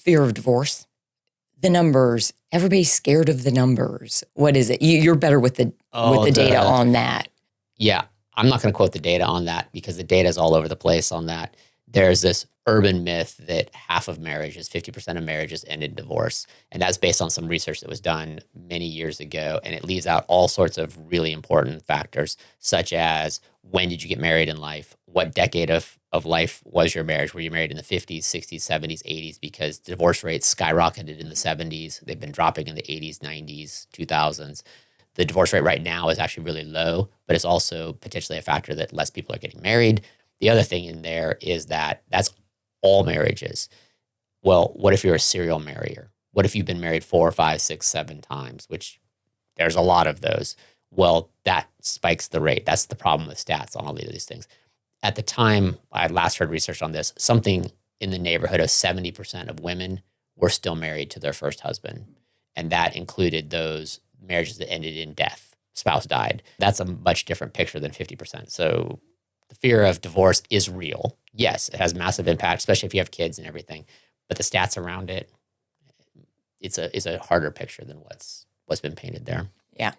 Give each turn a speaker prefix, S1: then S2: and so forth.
S1: Fear of divorce. The numbers. Everybody's scared of the numbers. What is it? You're better with the data on that.
S2: Yeah. I'm not going to quote the data on that because the data is all over the place on that. There's this urban myth that half of marriages, 50% of marriages end in divorce. And that's based on some research that was done many years ago. And it leaves out all sorts of really important factors, such as when did you get married in life? What decade of life was your marriage? Were you married in the 50s, 60s, 70s, 80s? Because divorce rates skyrocketed in the 70s. They've been dropping in the 80s, 90s, 2000s. The divorce rate right now is actually really low, but it's also potentially a factor that less people are getting married. The other thing in there is that that's all marriages. Well, what if you're a serial marrier? What if you've been married 4, 5, 6, 7 times, which there's a lot of those? Well, that spikes the rate. That's the problem with stats on all of these things. At the time I last heard research on this, something in the neighborhood of 70% of women were still married to their first husband. And that included those marriages that ended in death. Spouse died. That's a much different picture than 50%. So the fear of divorce is real. Yes, it has massive impact, especially if you have kids and everything. But the stats around it, it's a harder picture than what's been painted there.
S1: Yeah.